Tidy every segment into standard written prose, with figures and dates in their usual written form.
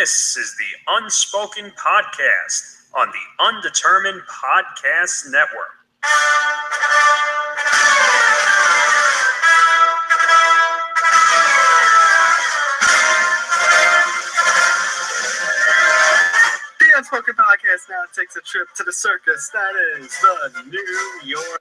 This is the Unspoken Podcast on the Undetermined Podcast Network. The Unspoken Podcast now takes a trip to the circus that is the New York.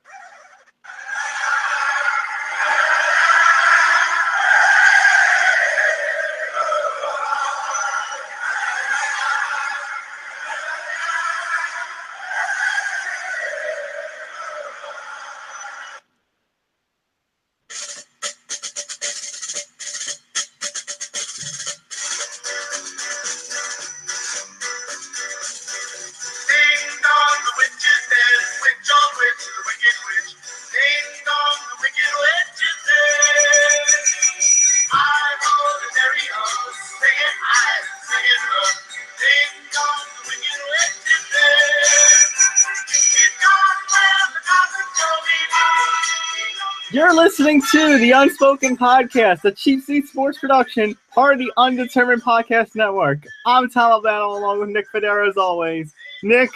You're listening to the Unspoken Podcast, a cheap seat sports production, part of the Undetermined Podcast Network. I'm Tom Albano, along with Nick Federa, as always. Nick,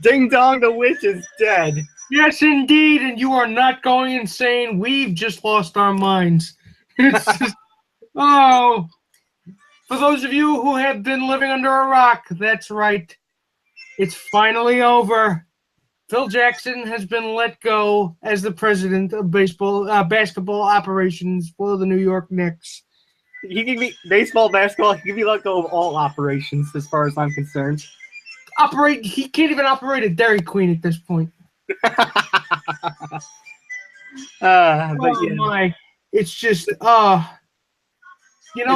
Ding Dong the Witch is dead. Yes, indeed, and you are not going insane. We've just lost our minds. It's just, for those of you who have been living under a rock, that's right. It's finally over. Phil Jackson has been let go as the president of basketball operations for the New York Knicks. He can be baseball, basketball. He can be let go of all operations, as far as I'm concerned. He can't even operate a Dairy Queen at this point. My! It's just, I don't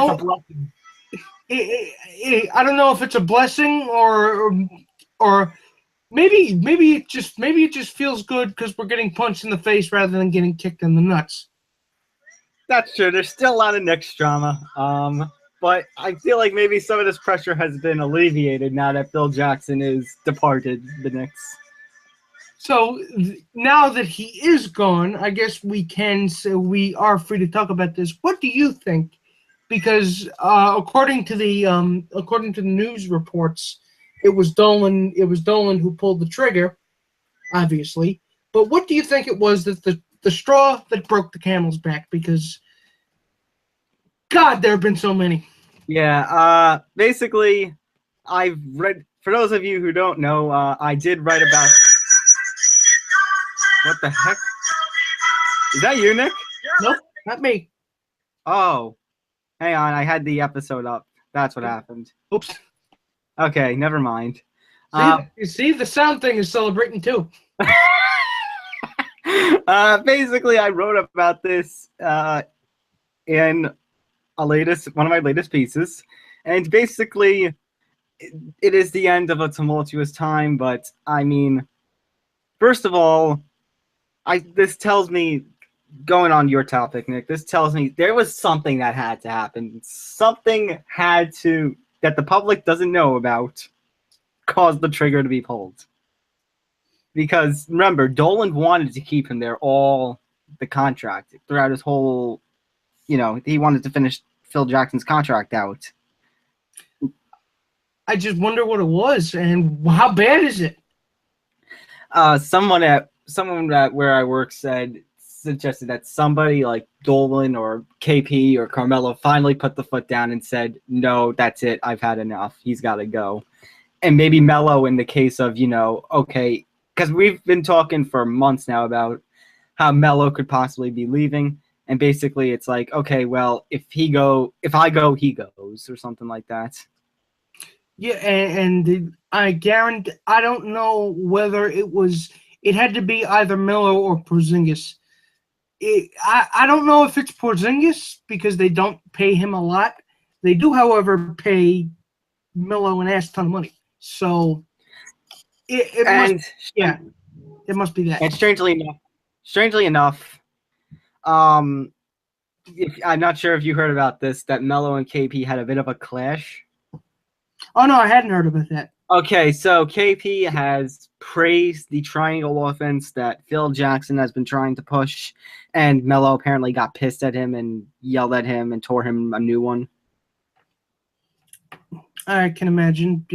know if it's a blessing or. Maybe it just feels good because we're getting punched in the face rather than getting kicked in the nuts. That's true. There's still a lot of Knicks drama. But I feel like maybe some of this pressure has been alleviated now that Phil Jackson is departed the Knicks. So now that he is gone, I guess we are free to talk about this. What do you think? Because according to the news reports, it was Dolan who pulled the trigger, obviously. But what do you think it was that the straw that broke the camel's back? Because, God, there have been so many. Yeah, basically, I've read, for those of you who don't know, I did write about... What the heck? Is that you, Nick? Nope, not me. Oh, hang on, I had the episode up. That's what happened. Oops. Okay, never mind. You see, the sound thing is celebrating too. Basically, I wrote about this in one of my latest pieces, and basically, it is the end of a tumultuous time. But I mean, first of all, this tells me, going on your topic, Nick. This tells me there was something that had to happen. Something had to. That the public doesn't know about caused the trigger to be pulled. Because, remember, Dolan wanted to keep him there all the contract. Throughout his whole, he wanted to finish Phil Jackson's contract out. I just wonder what it was, and how bad is it? Someone at where I work suggested that somebody like Dolan or KP or Carmelo finally put the foot down and said, no, that's it. I've had enough. He's got to go. And maybe Melo in the case of, okay, because we've been talking for months now about how Melo could possibly be leaving. And basically it's like, okay, well, if I go, he goes or something like that. Yeah. And I guarantee, I don't know whether it had to be either Melo or Porzingis. I don't know if it's Porzingis because they don't pay him a lot. They do, however, pay Melo an ass ton of money. So it must be that. And strangely enough, I'm not sure if you heard about this, that Melo and KP had a bit of a clash. Oh no, I hadn't heard about that. Okay, so KP has praised the triangle offense that Phil Jackson has been trying to push, and Melo apparently got pissed at him and yelled at him and tore him a new one. I can imagine.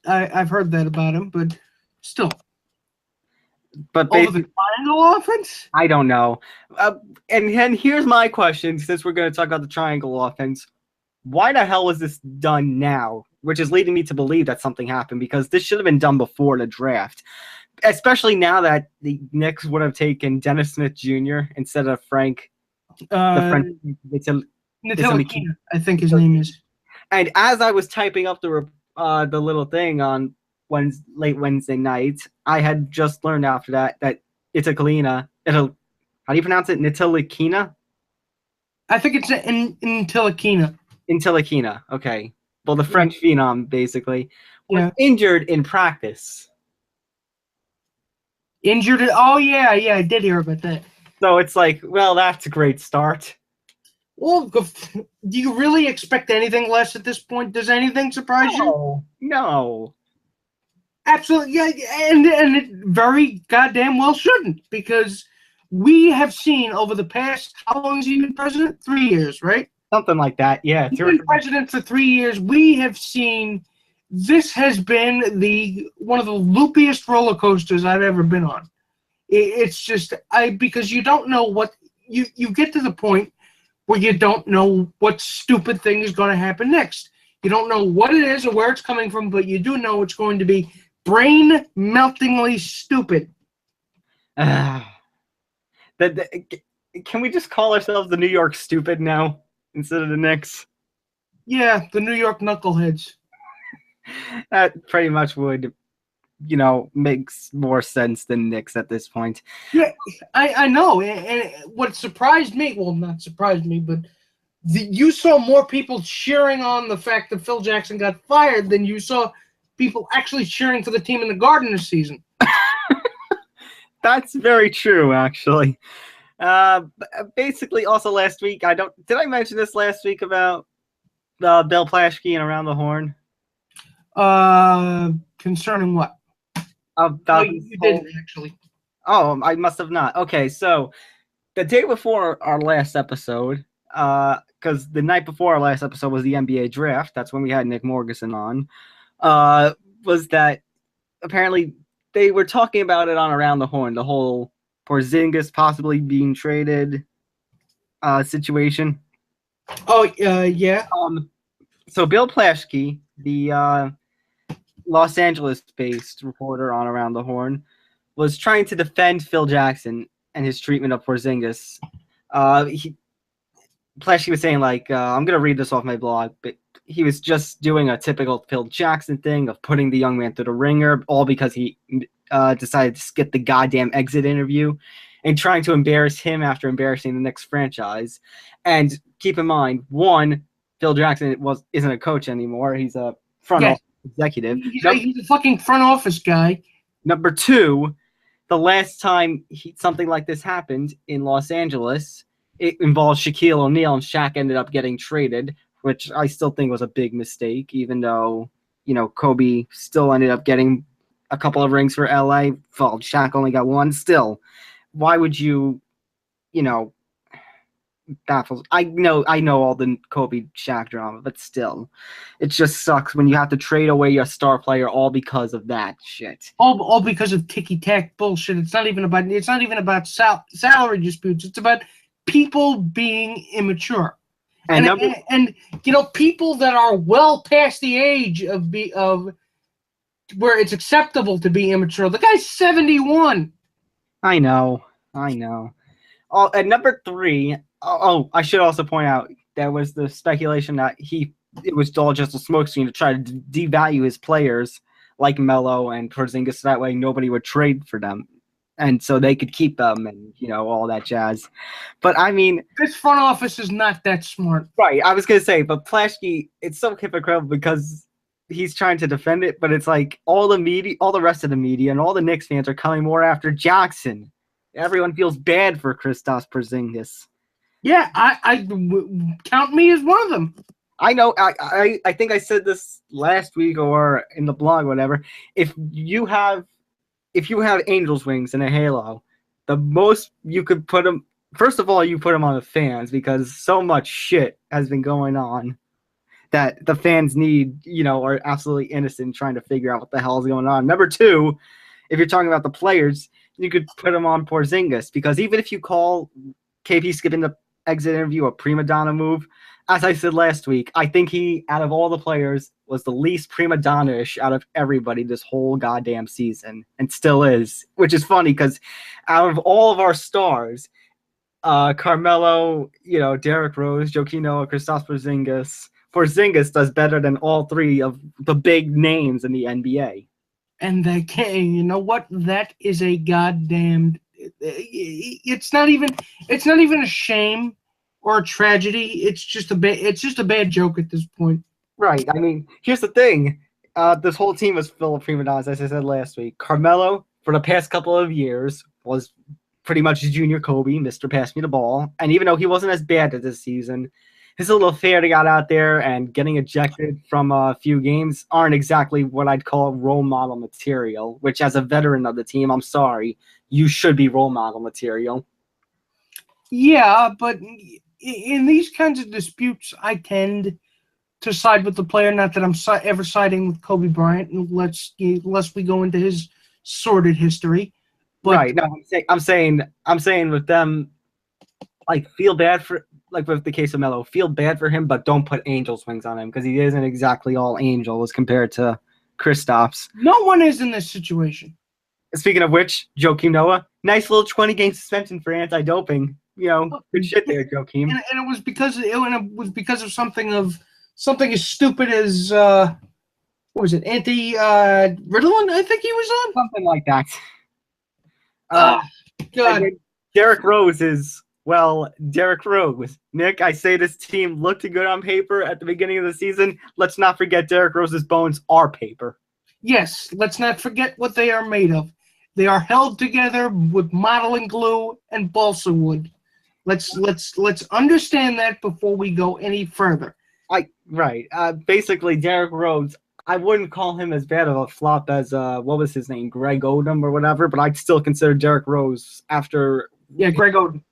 I've heard that about him, but still. But Over basically, the triangle offense? I don't know. And here's my question, since we're going to talk about the triangle offense. Why the hell was this done now? Which is leading me to believe that something happened, because this should have been done before the draft. Especially now that the Knicks would have taken Dennis Smith Jr. instead of Frank. Ntilikina, I think his name is. And as I was typing up the little thing on late Wednesday night, I had just learned after that Ntilikina. How do you pronounce it? Ntilikina? I think it's Ntilikina. Ntilikina. Okay. Well, the French phenom basically was injured in practice. Injured? Oh yeah, I did hear about that. So it's like, well, that's a great start. Well, do you really expect anything less at this point? Does anything surprise you? No. Absolutely, yeah, and it very goddamn well shouldn't, because we have seen over the past, how long has he been president? 3 years, right? Something like that, yeah. He's been president for 3 years. We have seen, this has been one of the loopiest roller coasters I've ever been on. It's just, because you don't know what, you get to the point where you don't know what stupid thing is going to happen next. You don't know what it is or where it's coming from, but you do know it's going to be brain-meltingly stupid. Can we just call ourselves the New York Stupid now instead of the Knicks? Yeah, the New York Knuckleheads. That pretty much would, makes more sense than Knicks at this point. Yeah, I know. And what surprised me, well, not surprised me, but you saw more people cheering on the fact that Phil Jackson got fired than you saw people actually cheering for the team in the Garden this season. That's very true, actually. Basically, also last week, did I mention this last week about Bill Plaschke and Around the Horn? Concerning what? You didn't, actually. Oh, I must have not. Okay, so the day before our last episode, because the night before our last episode was the NBA draft, that's when we had Nick Morgeson on, was that apparently they were talking about it on Around the Horn, the whole Porzingis possibly being traded situation. Oh, yeah. So Bill Plaschke, the Los Angeles-based reporter on Around the Horn, was trying to defend Phil Jackson and his treatment of Porzingis. Plaschke was saying, I'm going to read this off my blog, but he was just doing a typical Phil Jackson thing of putting the young man through the ringer, all because he decided to skip the goddamn exit interview and trying to embarrass him after embarrassing the Knicks franchise. And keep in mind, one, Phil Jackson isn't a coach anymore. He's a front office executive. He's a fucking front office guy. Number two, the last time something like this happened in Los Angeles, it involved Shaquille O'Neal, and Shaq ended up getting traded, which I still think was a big mistake, even though, Kobe still ended up getting a couple of rings for LA. Well, Shaq only got one. Still, why would you, baffles. I know all the Kobe Shaq drama, but still, it just sucks when you have to trade away your star player all because of that shit. All because of ticky-tack bullshit. It's not even about salary disputes. It's about people being immature. And people that are well past the age of where it's acceptable to be immature. The guy's 71. I know. At number 3, I should also point out there was the speculation that it was all just a smokescreen to try to devalue his players like Melo and Porzingis, so that way nobody would trade for them, and so they could keep them and all that jazz. But I mean, this front office is not that smart. Right, I was gonna say, but Plaschke, it's so hypocritical because he's trying to defend it, but it's like all the rest of the media and all the Knicks fans are coming more after Jackson. Everyone feels bad for Kristaps Porzingis. Yeah, I count me as one of them. I know. I think I said this last week or in the blog, whatever. If you have Angel's wings and a halo, the most you could put them. First of all, you put them on the fans because so much shit has been going on that the fans need, are absolutely innocent trying to figure out what the hell is going on. Number two, if you're talking about the players, you could put him on Porzingis, because even if you call KP skipping the exit interview a prima donna move, as I said last week, I think he, out of all the players, was the least prima donna-ish out of everybody this whole goddamn season, and still is, which is funny because out of all of our stars, Carmelo, Derrick Rose, Joakim Noah, Kristaps Porzingis does better than all three of the big names in the NBA. And they can't, you know what? That is a goddamn. It's not even a shame or a tragedy. It's just a bad joke at this point. Right. I mean, here's the thing. This whole team was full of prima donnas, as I said last week. Carmelo, for the past couple of years, was pretty much Junior Kobe, Mr. Pass Me the Ball. And even though he wasn't as bad this season, his little affair that got out there and getting ejected from a few games aren't exactly what I'd call role model material, which as a veteran of the team, I'm sorry, you should be role model material. Yeah, but in these kinds of disputes, I tend to side with the player. Not that I'm ever siding with Kobe Bryant, unless we go into his sordid history. But, right. No, I'm saying with them, like, feel bad for, like with the case of Melo, feel bad for him, but don't put angel's wings on him, because he isn't exactly all angels compared to Kristaps. No one is in this situation. Speaking of which, Joakim Noah, nice little 20-game suspension for anti-doping. Good shit there, Joakim. And it was because of something as stupid as what was it? Ritalin, I think he was on. Something like that. God. Derrick Rose is, well, Derrick Rose. Nick, I say this team looked good on paper at the beginning of the season. Let's not forget Derrick Rose's bones are paper. Yes, let's not forget what they are made of. They are held together with modeling glue and balsa wood. Let's understand that before we go any further. Right. Basically, Derrick Rose, I wouldn't call him as bad of a flop as what was his name, Greg Odom or whatever, but I'd still consider Derrick Rose Greg Odom.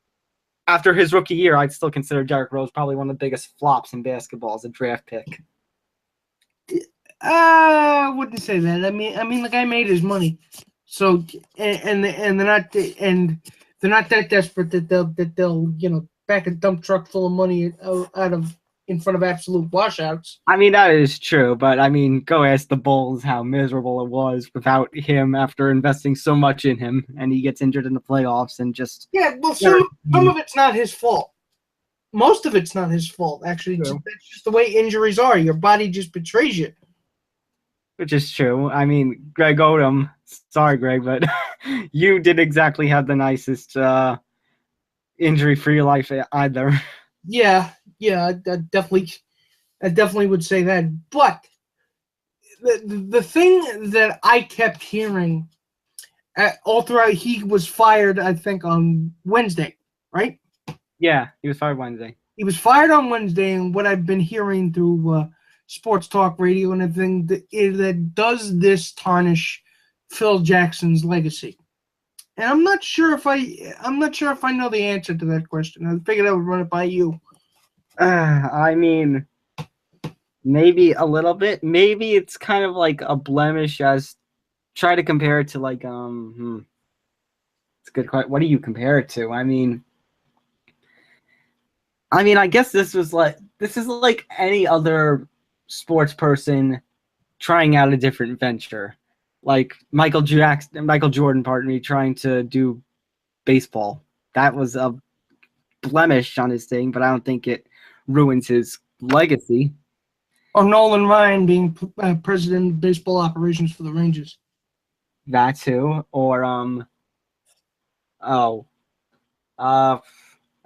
After his rookie year, I'd still consider Derrick Rose probably one of the biggest flops in basketball as a draft pick. I wouldn't say that. I mean, the guy made his money, so and they're not that desperate that they'll back a dump truck full of money in front of absolute washouts. I mean, that is true, but I mean, go ask the Bulls how miserable it was without him after investing so much in him, and he gets injured in the playoffs and just... Yeah, well, some of it's not his fault. Most of it's not his fault, actually. That's just the way injuries are. Your body just betrays you. Which is true. I mean, Greg Odom, sorry, Greg, but you didn't exactly have the nicest injury-free life either. Yeah, I definitely would say that. But the thing that I kept hearing all throughout, he was fired, I think, on Wednesday, right? Yeah, he was fired Wednesday. He was fired on Wednesday, and what I've been hearing through sports talk radio and everything, that does this tarnish Phil Jackson's legacy? And I'm not sure if I know the answer to that question. I figured I would run it by you. I mean, maybe a little bit. Maybe it's kind of like a blemish. As try to compare it to like it's a good question. What do you compare it to? I mean, I guess this is like any other sports person trying out a different venture. Like Michael Jordan, pardon me, trying to do baseball. That was a blemish on his thing, but I don't think it ruins his legacy. Or Nolan Ryan being president of baseball operations for the Rangers. That too. Or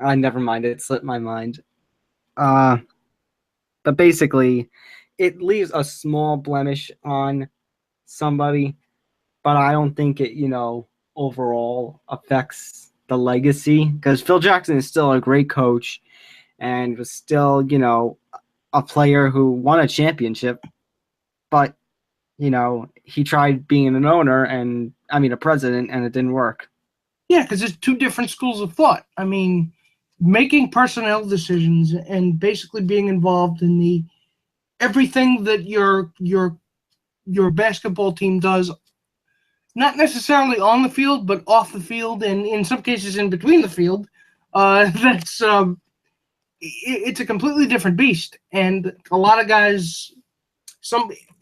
never mind. It slipped my mind. But basically, it leaves a small blemish on somebody, but I don't think it, overall affects the legacy, because Phil Jackson is still a great coach and was still, a player who won a championship, but, he tried being an owner a president, and it didn't work. Yeah, because there's two different schools of thought. I mean, making personnel decisions and basically being involved in the everything that your basketball team does, not necessarily on the field, but off the field, and in some cases in between the field. It's a completely different beast, and a lot of guys.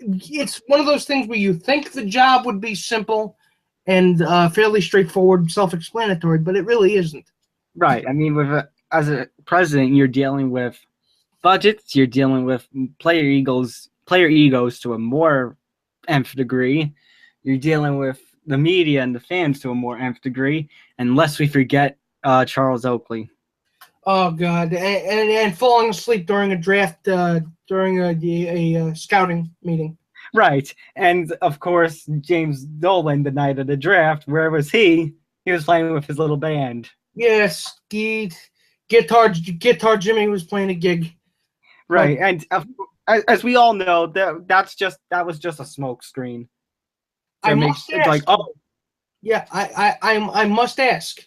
It's one of those things where you think the job would be simple and fairly straightforward, self-explanatory, but it really isn't. Right. I mean, as a president, you're dealing with budgets. You're dealing with player egos to a more nth degree. You're dealing with the media and the fans to a more nth degree. And lest we forget Charles Oakley. Oh God! And falling asleep during a draft, during a scouting meeting. Right. And of course, James Dolan, the night of the draft, where was he? He was playing with his little band. Yes, Guitar Jimmy was playing a gig. Right. And as we all know, that was just a smoke screen. I must ask. Like, oh. Yeah, I must ask.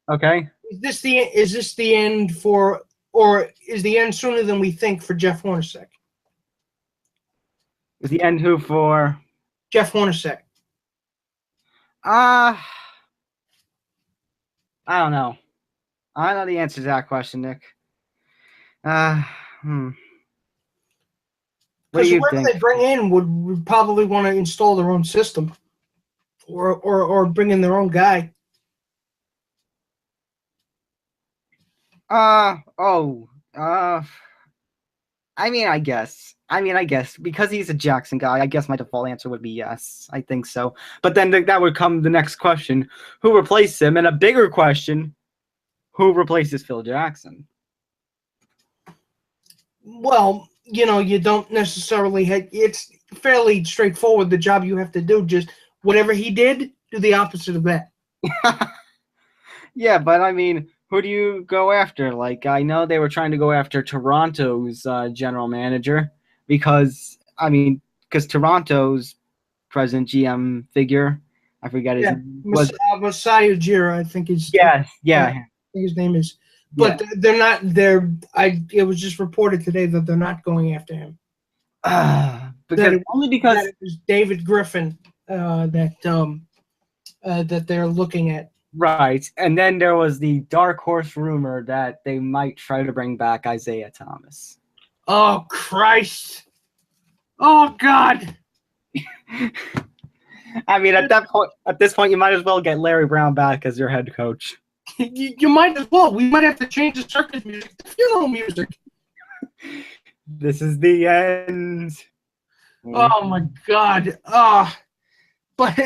Okay. Is this the end for, or is the end sooner than we think for Jeff Hornacek? Is the end who for Jeff Hornacek? I don't know. I don't know the answer to that question, Nick. What do you think? Whoever they bring in would probably want to install their own system, or bring in their own guy. I guess because he's a Jackson guy, I guess my default answer would be yes. I think so. But then that would come the next question: who replaced him? And a bigger question: who replaces Phil Jackson? Well, you don't necessarily have. It's fairly straightforward. The job you have to do, just whatever he did, do the opposite of that. Yeah, but I mean, who do you go after? Like, I know they were trying to go after Toronto's general manager because Toronto's president GM figure, I forget his name. Masai Ujira, I think is. Yes, yeah. I think his name is. But they're not. It was just reported today that they're not going after him. Because it was David Griffin that they're looking at. Right, and then there was the dark horse rumor that they might try to bring back Isaiah Thomas. Oh Christ! Oh God! I mean, at this point, you might as well get Larry Brown back as your head coach. You might as well. We might have to change the circus music to funeral music. This is the end. Oh my God! But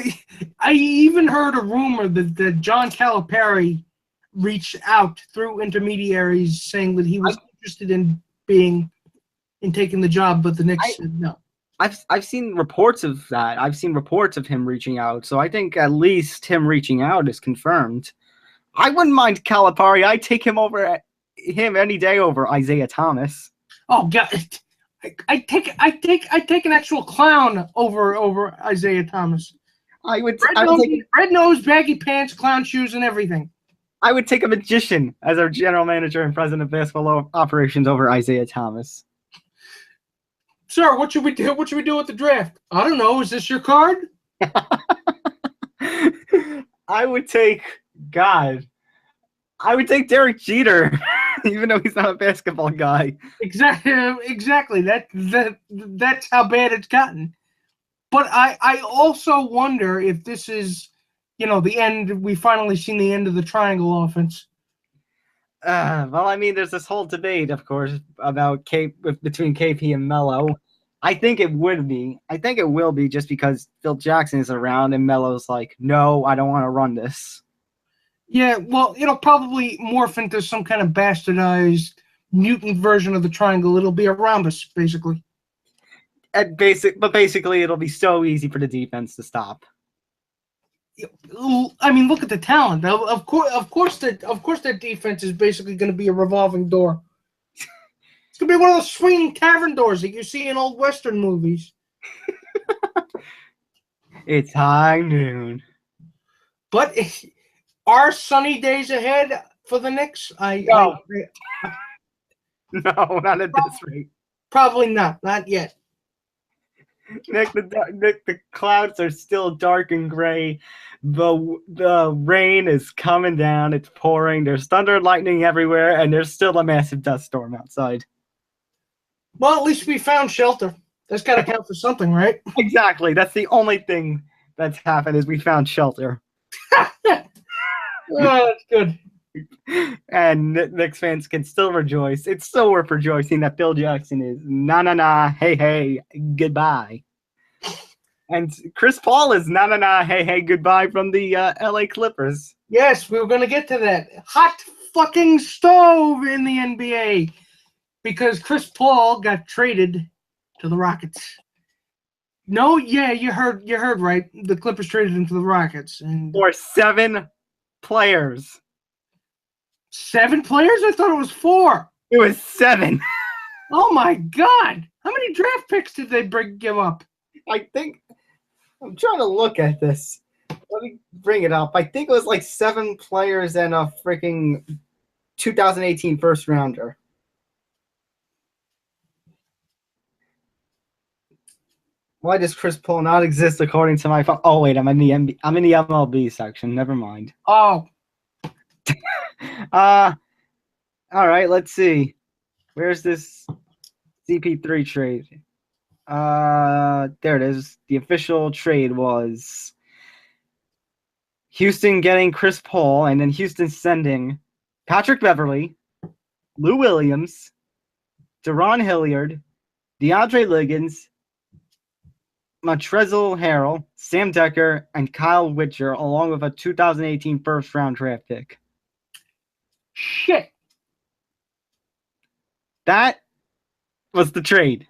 I even heard a rumor that John Calipari reached out through intermediaries saying that he was interested in taking the job, but the Knicks said no. I've seen reports of that. I've seen reports of him reaching out. So I think at least him reaching out is confirmed. I wouldn't mind Calipari. I'd take him any day over Isaiah Thomas. Oh God. I take an actual clown over Isaiah Thomas. Red nose, baggy pants, clown shoes, and everything. I would take a magician as our general manager and president of basketball operations over Isaiah Thomas. Sir, what should we do? What should we do with the draft? I don't know. Is this your card? I would take Derek Jeter, even though he's not a basketball guy. Exactly. That's how bad it's gotten. But I also wonder if this is, the end. We finally seen the end of the triangle offense. Well, I mean, there's this whole debate, of course, about between KP and Melo. I think it would be. I think it will be just because Phil Jackson is around and Melo's like, no, I don't want to run this. Yeah, well, it'll probably morph into some kind of bastardized mutant version of the triangle. It'll be a rhombus, basically. But basically, it'll be so easy for the defense to stop. I mean, look at the talent. Of course, that defense is basically going to be a revolving door. It's going to be one of those swinging tavern doors that you see in old Western movies. It's high noon. But are sunny days ahead for the Knicks? No, not at this rate. Probably not. Not yet. Nick, the clouds are still dark and gray. The rain is coming down. It's pouring. There's thunder and lightning everywhere, and there's still a massive dust storm outside. Well, at least we found shelter. That's got to count for something, right? Exactly. That's the only thing that's happened is we found shelter. Oh, that's good. And Knicks fans can still rejoice. It's still worth rejoicing that Phil Jackson is na, hey, hey, goodbye. And Chris Paul is na, hey, hey, goodbye from the LA Clippers. Yes, we were going to get to that. Hot fucking stove in the NBA because Chris Paul got traded to the Rockets. No, yeah, you heard right. The Clippers traded him to the Rockets. And For 7 players. 7 players? I thought it was 4. It was 7. Oh my God! How many draft picks did they give up? I think I'm trying to look at this. Let me bring it up. I think it was like 7 players and a freaking 2018 first rounder. Why does Chris Paul not exist according to my phone? Oh wait, I'm in the MLB section. Never mind. Oh. All right, let's see. Where's this CP3 trade? There it is. The official trade was Houston getting Chris Paul, and then Houston sending Patrick Beverley, Lou Williams, Deron Hilliard, DeAndre Liggins, Montrezl Harrell, Sam Decker, and Kyle Witcher, along with a 2018 first-round draft pick. Shit. That was the trade.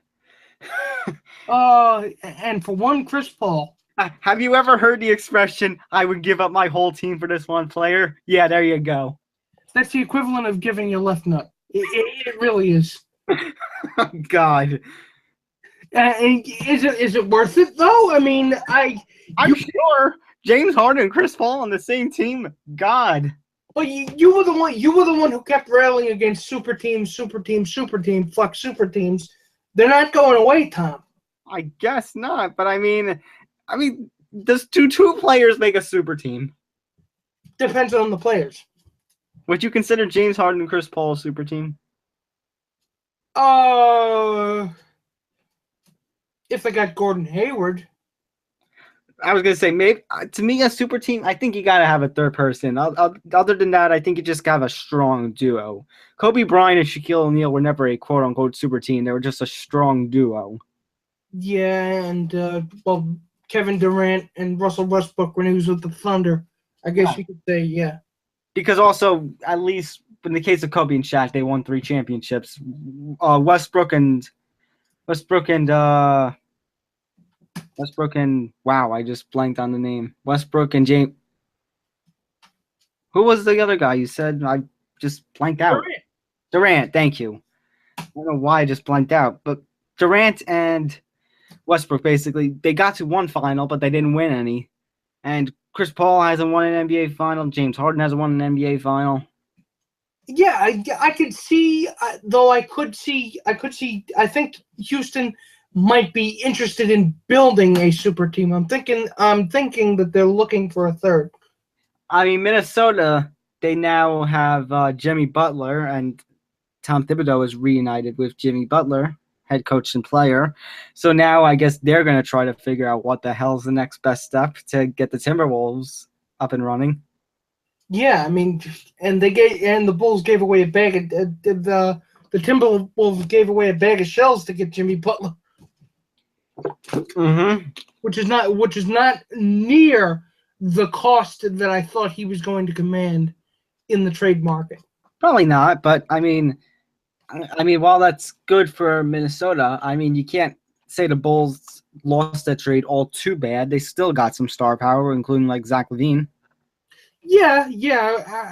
And for one Chris Paul. Have you ever heard the expression, I would give up my whole team for this one player? Yeah, there you go. That's the equivalent of giving your left nut. It really is. Oh, God. Is it worth it, though? I mean, I'm sure. James Harden and Chris Paul on the same team. God. Well, you were the one. You were the one who kept railing against super teams, fuck super teams. They're not going away, Tom. I guess not, but I mean, does two players make a super team? Depends on the players. Would you consider James Harden and Chris Paul a super team? If they got Gordon Hayward. I was going to say, maybe to me, a super team, I think you got to have a third person. Other than that, I think you just got to have a strong duo. Kobe Bryant and Shaquille O'Neal were never a quote-unquote super team. They were just a strong duo. Yeah, and, Kevin Durant and Russell Westbrook when he was with the Thunder. I guess you could say, yeah. Because also, at least in the case of Kobe and Shaq, they won 3 championships. Westbrook and wow, I just blanked on the name. Westbrook and James. Who was the other guy you said? I just blanked out. Durant, thank you. I don't know why I just blanked out, but Durant and Westbrook, basically, they got to one final, but they didn't win any. And Chris Paul hasn't won an NBA final. James Harden hasn't won an NBA final. Yeah, I could see, I think Houston might be interested in building a super team. I'm thinking that they're looking for a third. I mean, Minnesota, they now have Jimmy Butler, and Tom Thibodeau is reunited with Jimmy Butler, head coach and player. So now I guess they're going to try to figure out what the hell's the next best step to get the Timberwolves up and running. Yeah, I mean, and the Bulls gave away a bag of the Timberwolves gave away a bag of shells to get Jimmy Butler. Mm-hmm. Which is not near the cost that I thought he was going to command in the trade market. Probably not, but I mean, while that's good for Minnesota, I mean, you can't say the Bulls lost that trade all too bad. They still got some star power, including like Zach LaVine. Yeah,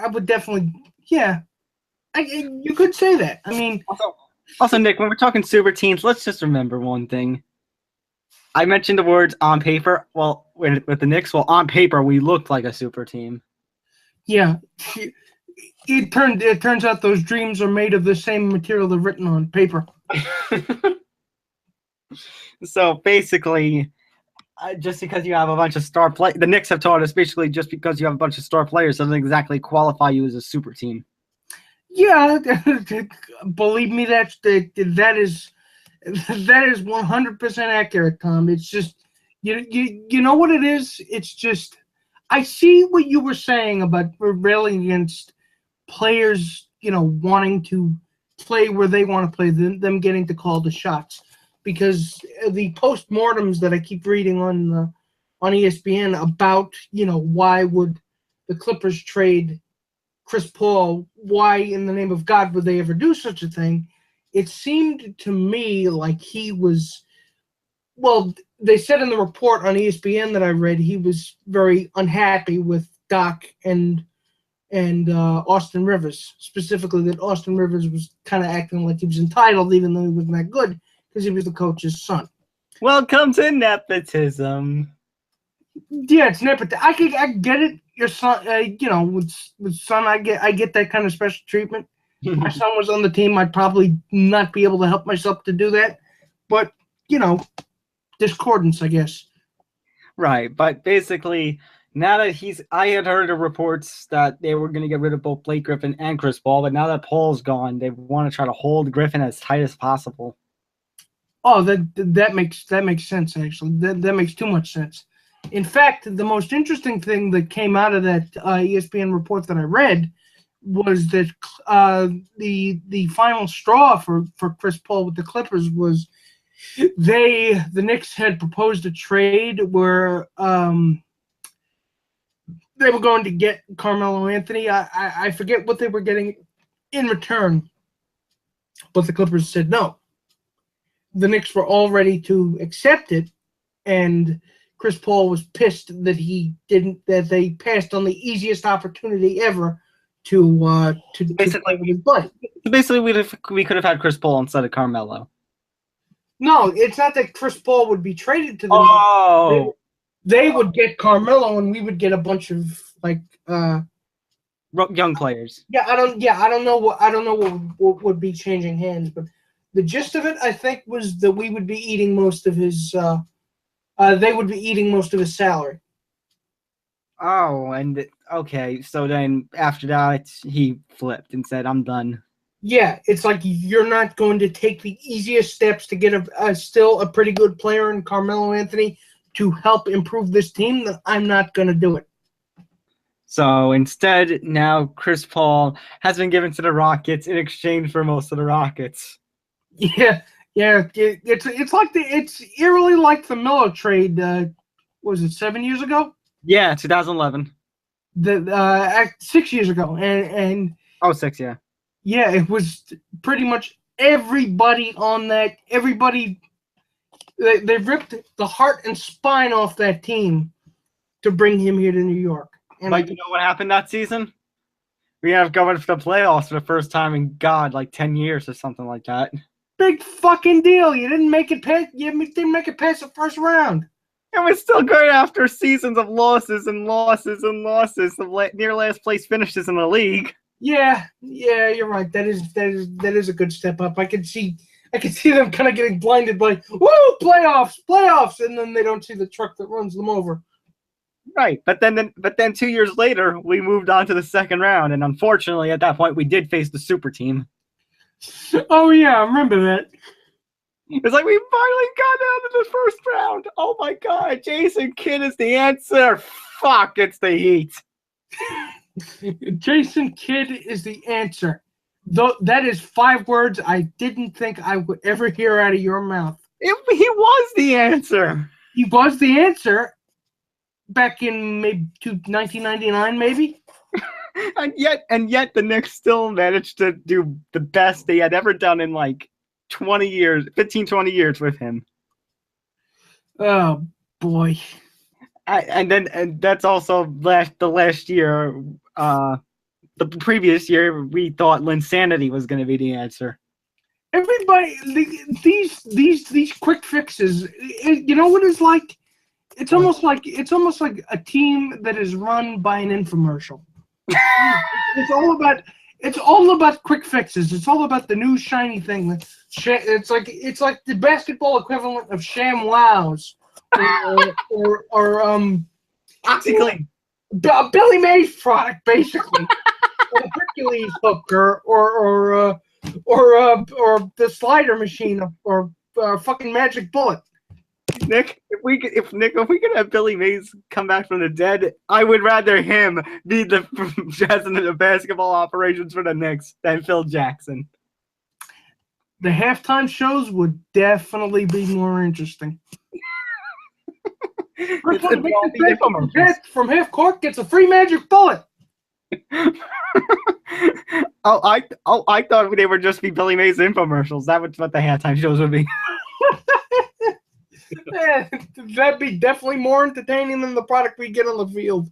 I would definitely, yeah. You could say that. I mean, also, Nick, when we're talking super teams, let's just remember one thing. I mentioned the words on paper. Well, with the Knicks, on paper, we looked like a super team. Yeah. It turns out those dreams are made of the same material they're written on paper. So basically, just because you have a bunch of star players, the Knicks have taught us basically just because you have a bunch of star players doesn't exactly qualify you as a super team. Yeah, believe me, that is 100% accurate, Tom. It's just you know what it is. It's just I see what you were saying about railing against players, wanting to play where they want to play, them getting to call the shots, because the postmortems that I keep reading on ESPN about why would the Clippers trade Chris Paul, why in the name of God would they ever do such a thing? It seemed to me like he was, well, they said in the report on ESPN that I read, he was very unhappy with Doc and Austin Rivers, specifically that Austin Rivers was kind of acting like he was entitled even though he wasn't that good because he was the coach's son. Welcome to nepotism. Yeah, it's nepotism. I get it. Your son, with son, I get that kind of special treatment. If my son was on the team, I'd probably not be able to help myself to do that. But, discordance, I guess. Right, but basically, now that I had heard of reports that they were going to get rid of both Blake Griffin and Chris Paul, but now that Paul's gone, they want to try to hold Griffin as tight as possible. Oh, that makes sense, actually. That makes too much sense. In fact, the most interesting thing that came out of that ESPN report that I read was that the final straw for Chris Paul with the Clippers was the Knicks had proposed a trade where they were going to get Carmelo Anthony. I forget what they were getting in return, but the Clippers said no. The Knicks were all ready to accept it, and Chris Paul was pissed that they passed on the easiest opportunity ever to basically with his buddy. Basically, we could have had Chris Paul instead of Carmelo. No, it's not that Chris Paul would be traded to them. Oh, they would get Carmelo, and we would get a bunch of young players. I don't know what would be changing hands, but the gist of it, I think, was that we would be eating most of his. They would be eating most of his salary. Oh, and okay, so then after that, he flipped and said, "I'm done." Yeah, it's like you're not going to take the easiest steps to get still a pretty good player in Carmelo Anthony to help improve this team, then I'm not going to do it. So instead, now Chris Paul has been given to the Rockets in exchange for most of the Rockets. Yeah, it's eerily like the Melo trade. Was it 7 years ago? Yeah, 2011. 6 years ago, and 6, yeah. Yeah, it was pretty much everybody on that. Everybody, they ripped the heart and spine off that team to bring him here to New York. And but you know what happened that season? We have going for the playoffs for the first time in 10 years or something like that. Big fucking deal! You didn't make it past. You didn't make it past the first round. And we're still going after seasons of losses and losses and losses of near last place finishes in the league. Yeah, you're right. That is a good step up. I can see them kind of getting blinded by playoffs, and then they don't see the truck that runs them over. Right, but then 2 years later, we moved on to the second round, and unfortunately, at that point, we did face the super team. Oh yeah, I remember that. It's like we finally got out of the first round. Oh my God, Jason Kidd is the answer. Fuck, it's the Heat. Jason Kidd is the answer. Though that is 5 words I didn't think I would ever hear out of your mouth. He was the answer. He was the answer back in maybe 1999, maybe. and yet the Knicks still managed to do the best they had ever done in 20 years with him. Oh boy. And that's also the last year. The previous year, we thought Linsanity was going to be the answer. Everybody, these quick fixes. You know what it's like? It's almost like a team that is run by an infomercial. It's all about quick fixes. It's all about the new shiny thing. It's like the basketball equivalent of ShamWows, or OxyClean. Billy Mays product, basically, or the Hercules hooker, or the slider machine, or fucking magic bullet. Nick, if we could have Billy Mays come back from the dead, I would rather him be the president of basketball operations for the Knicks than Phil Jackson. The halftime shows would definitely be more interesting. First one to make the best from half court gets a free magic bullet. I thought they would just be Billy Mays infomercials. That was what the halftime shows would be. Yeah, that'd be definitely more entertaining than the product we get on the field.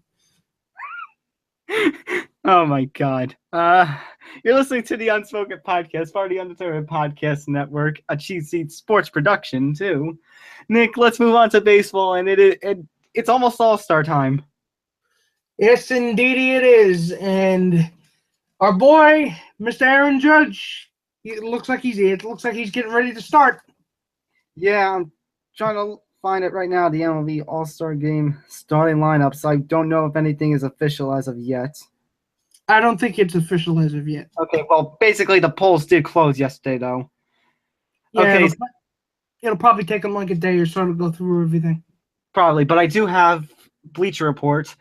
Oh my God. You're listening to the Unspoken Podcast, part of the Undetermined Podcast Network, a cheat seat sports production too. Nick, let's move on to baseball, and it's almost All-Star time. Yes, indeed it is. And our boy, Mr. Aaron Judge, it looks like he's getting ready to start. Yeah, I'm trying to find it right now, the MLB All-Star Game starting lineups. I don't know if anything is official as of yet. I don't think it's official as of yet. Okay, well, basically the polls did close yesterday, though. Yeah, Okay. It'll probably take them like a day or so to go through everything. Probably, but I do have Bleacher Report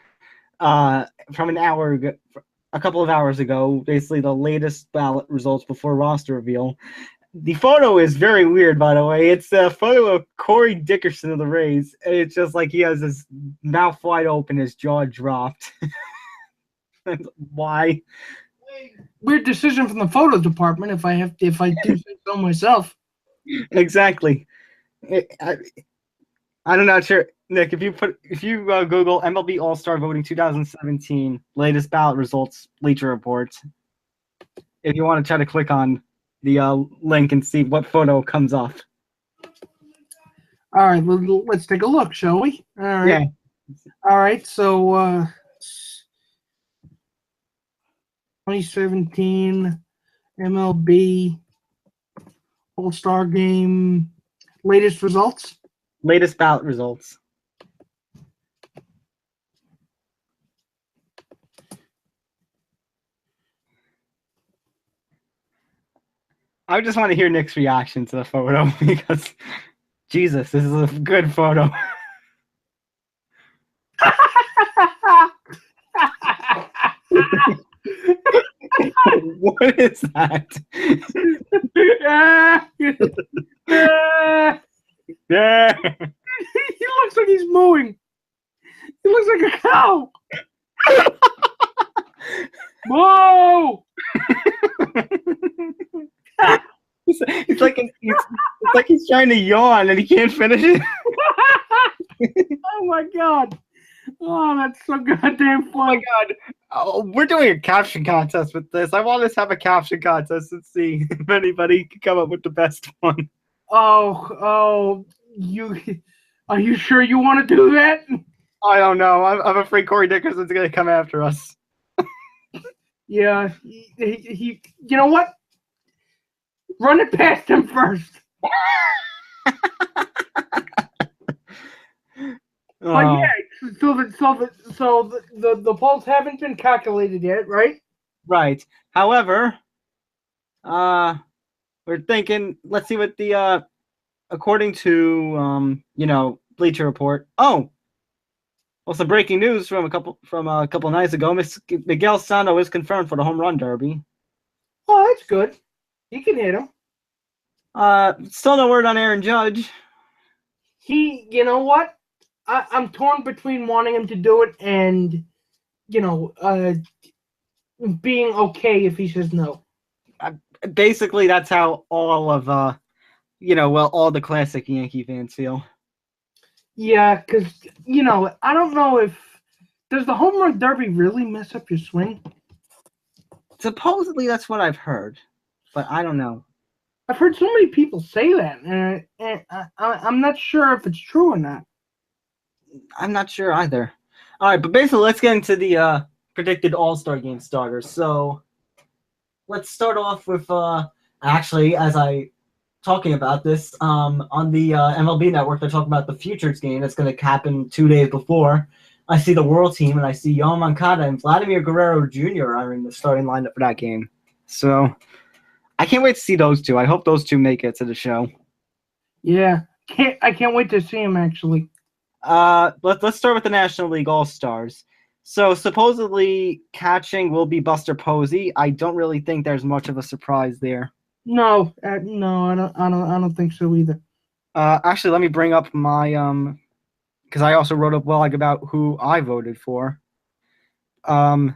from an hour ago, a couple of hours ago, basically the latest ballot results before roster reveal. The photo is very weird, by the way. It's a photo of Corey Dickerson of the Rays. It's just like he has his mouth wide open, his jaw dropped. Why? Weird decision from the photo department. If I do say so myself. Exactly. I'm not sure, Nick. If you Google MLB All-Star Voting 2017 latest ballot results, Bleacher Report, if you want to try to click on the link and see what photo comes up. All right, let's take a look, shall we? All right. Yeah. All right. So, 2017 MLB All-Star Game latest results. Latest ballot results. I just want to hear Nick's reaction to the photo because, Jesus, this is a good photo. What is that? Yeah. He looks like he's mooing. He looks like a cow. Whoa! It's like he's trying to yawn and he can't finish it. Oh my God! Oh, that's so goddamn fun. Oh my God! Oh, we're doing a caption contest with this. I want us to have a caption contest and see if anybody can come up with the best one. Oh, are you sure you want to do that? I don't know. I'm afraid Corey Dickerson's going to come after us. Yeah, he you know what? Run it past him first. But yeah, so the polls haven't been calculated yet, right? Right. However, we're thinking. Let's see what the according to Bleacher Report. Oh, well, some breaking news from a couple nights ago. Miguel Sano is confirmed for the home run derby. Oh, that's good. He can hit him. Still no word on Aaron Judge. You know what? I'm torn between wanting him to do it and, being okay if he says no. Basically, that's how all of all the classic Yankee fans feel. Yeah, because I don't know if does the home run derby really mess up your swing? Supposedly, that's what I've heard, but I don't know. I've heard so many people say that, and I'm not sure if it's true or not. I'm not sure either. All right, but basically, let's get into the predicted All-Star Game starters. So let's start off with actually, as I talking about this. On the MLB Network, they're talking about the Futures game that's going to happen 2 days before. I see the World Team, and I see Yoan Moncada and Vladimir Guerrero Jr. are in the starting lineup for that game. So I can't wait to see those two. I hope those two make it to the show. Yeah, I can't wait to see him actually. Let's start with the National League All-Stars. So supposedly catching will be Buster Posey. I don't really think there's much of a surprise there. No, no, I don't think so either. Actually, let me bring up my because I also wrote a blog about who I voted for. But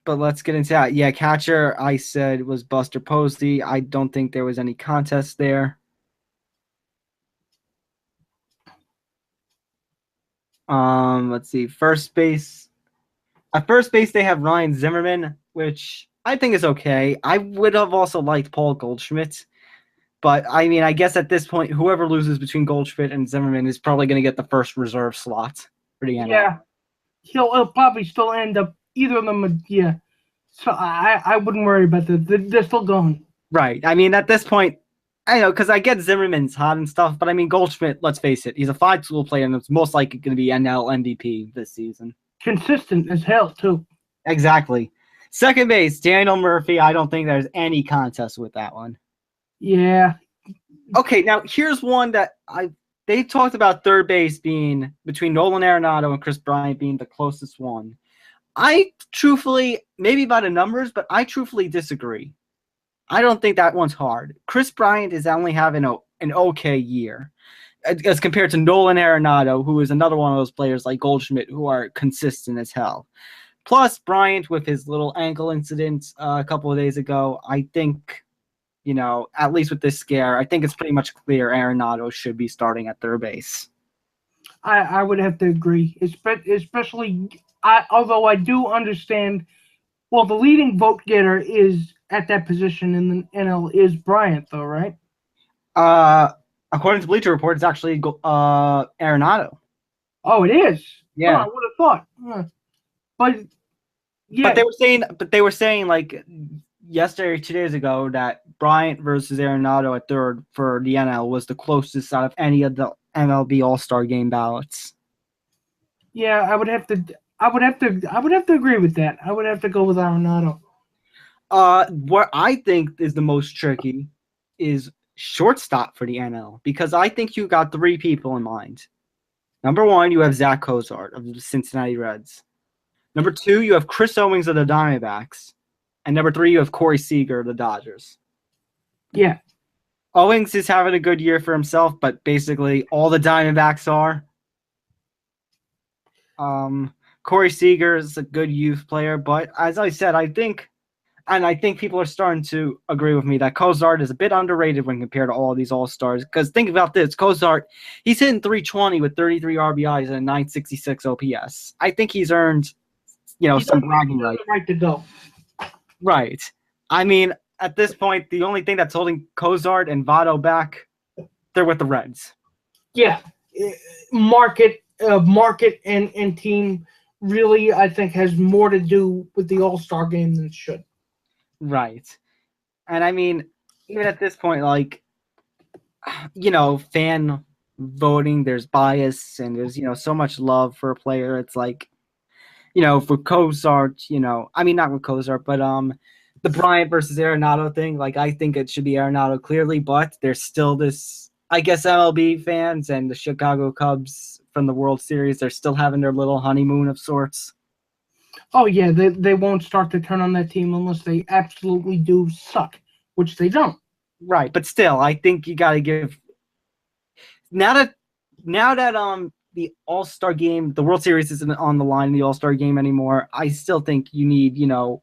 let's get into that. Yeah, catcher I said was Buster Posey. I don't think there was any contest there. Let's see. First base. At first base, they have Ryan Zimmerman, which I think is okay. I would have also liked Paul Goldschmidt. But, I mean, I guess at this point, whoever loses between Goldschmidt and Zimmerman is probably going to get the first reserve slot for the NL. Yeah, he'll probably still end up, either of them, yeah. So I wouldn't worry about that. They're still going. Right. I mean, at this point, I know, because I get Zimmerman's hot and stuff, but I mean, Goldschmidt, let's face it, he's a 5-tool player, and it's most likely going to be NL MVP this season. Consistent as hell, too. Exactly. Second base, Daniel Murphy. I don't think there's any contest with that one. Yeah. Okay, now here's one that they talked about third base being between Nolan Arenado and Chris Bryant being the closest one. I truthfully, maybe by the numbers, but I truthfully disagree. I don't think that one's hard. Chris Bryant is only having an okay year as compared to Nolan Arenado, who is another one of those players like Goldschmidt who are consistent as hell. Plus, Bryant with his little ankle incident a couple of days ago, I think, you know, at least with this scare, I think it's pretty much clear Arenado should be starting at third base. I would have to agree, especially, although I do understand, well, the leading vote getter is at that position in the NL is Bryant, though, right? According to Bleacher Report, it's actually Arenado. Oh, it is? Yeah. Oh, I would have thought. But, yeah. But they were saying like yesterday or 2 days ago that Bryant versus Arenado at third for the NL was the closest out of any of the MLB All-Star Game ballots. Yeah, I would have to agree with that. I would have to go with Arenado. What I think is the most tricky is shortstop for the NL, because I think you got three people in mind. Number one, you have Zach Cozart of the Cincinnati Reds. Number two, you have Chris Owings of the Diamondbacks. And number three, you have Corey Seager of the Dodgers. Yeah. Owings is having a good year for himself, but basically all the Diamondbacks are. Corey Seager is a good youth player, but as I said, I think people are starting to agree with me that Cozart is a bit underrated when compared to all of these All-Stars. Because think about this, Cozart, he's hitting .320 with 33 RBIs and a 966 OPS. I think he's earned, some bragging rights. Right to go. Right. I mean, at this point, the only thing that's holding Cozart and Votto back, they're with the Reds. Yeah. Market and team really, I think, has more to do with the All-Star game than it should. Right. And I mean, even at this point, fan voting, there's bias and there's, so much love for a player. It's like, for Cozart, I mean, not with Cozart, but the Bryant versus Arenado thing, I think it should be Arenado clearly, but there's still this, I guess, MLB fans and the Chicago Cubs from the World Series, they're still having their little honeymoon of sorts. Oh, yeah, they won't start to turn on that team unless they absolutely do suck, which they don't. Right, but still, I think you got to give now that the All-Star game, the World Series isn't on the line in the All-Star game anymore. I still think you need,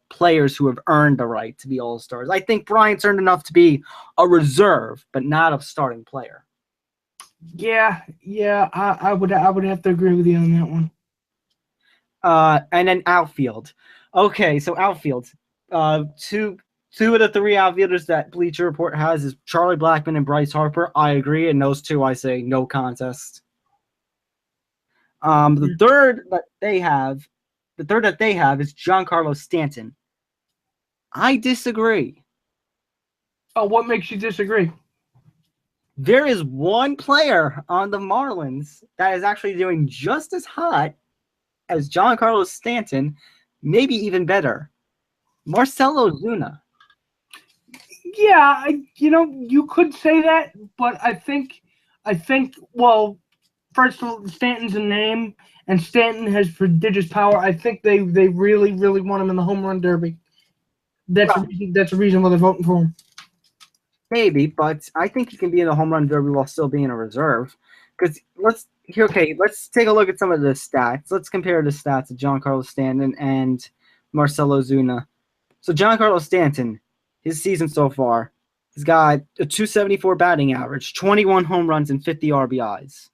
players who have earned the right to be All-Stars. I think Bryant's earned enough to be a reserve, but not a starting player. Yeah, I would have to agree with you on that one. And then outfield. Okay, so outfield. Two of the three outfielders that Bleacher Report has is Charlie Blackmon and Bryce Harper. I agree, and those two I say no contest. The third that they have is Giancarlo Stanton. I disagree. Oh, what makes you disagree? There is one player on the Marlins that is actually doing just as hot as Giancarlo Stanton, maybe even better. Marcell Ozuna. Yeah, you could say that, but I think, well, first of all, Stanton's a name, and Stanton has prodigious power. I think they really, really want him in the home run derby. That's a reason why they're voting for him. Maybe, but I think he can be in the home run derby while still being a reserve. Because let's take a look at some of the stats. Let's compare the stats of Giancarlo Stanton and Marcell Ozuna. So Giancarlo Stanton, his season so far, he's got a 274 batting average, 21 home runs, and 50 RBIs.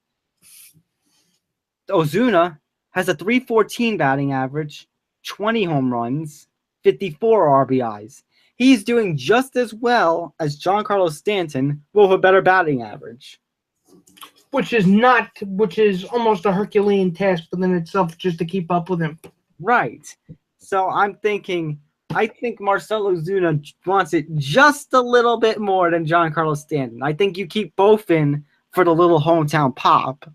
Ozuna has a 314 batting average, 20 home runs, 54 RBIs. He's doing just as well as Giancarlo Stanton with a better batting average. Which is almost a Herculean task within itself just to keep up with him. Right. So I think Marcell Ozuna wants it just a little bit more than Giancarlo Stanton. I think you keep both in for the little hometown pop,